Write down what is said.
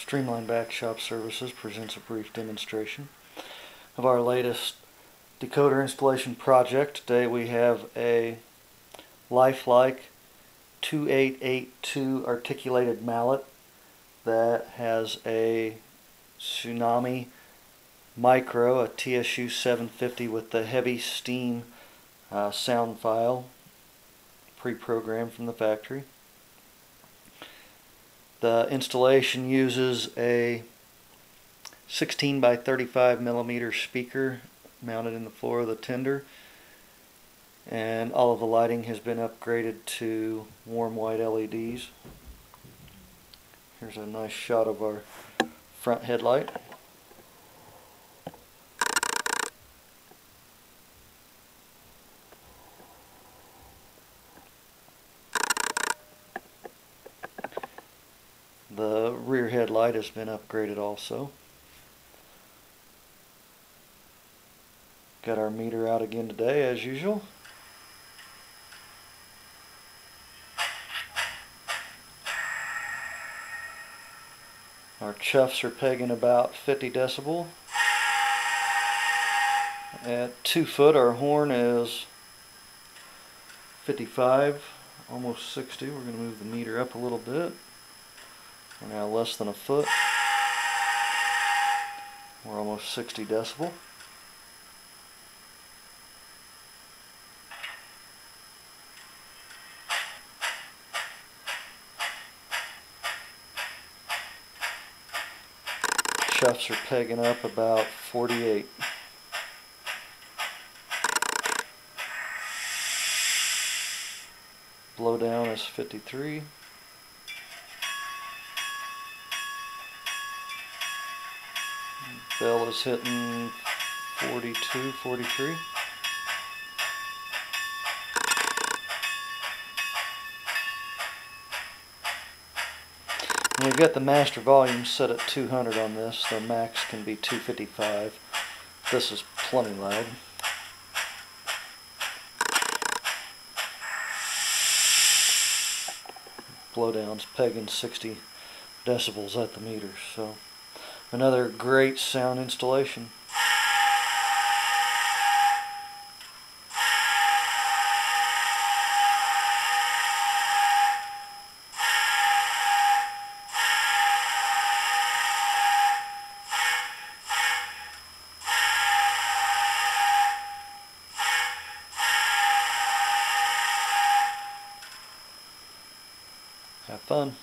Streamline Backshop Services presents a brief demonstration of our latest decoder installation project. Today we have a lifelike 2882 articulated mallet that has a Tsunami micro, a TSU-750 with the heavy steam sound file pre-programmed from the factory. The installation uses a 16 by 35 millimeter speaker mounted in the floor of the tender, and all of the lighting has been upgraded to warm white LEDs. Here's a nice shot of our front headlight. The rear headlight has been upgraded also. Got our meter out again today as usual. Our chuffs are pegging about 50 decibel. At 2 foot our horn is 55, almost 60. We're going to move the meter up a little bit. We're now less than a foot. We're almost 60 decibel. Chuffs are pegging up about 48. Blow down is 53. Bell is hitting 42, 43. And we've got the master volume set at 200 on this. The max can be 255. This is plenty loud. Blowdown's pegging 60 decibels at the meter. So another great sound installation. Have fun.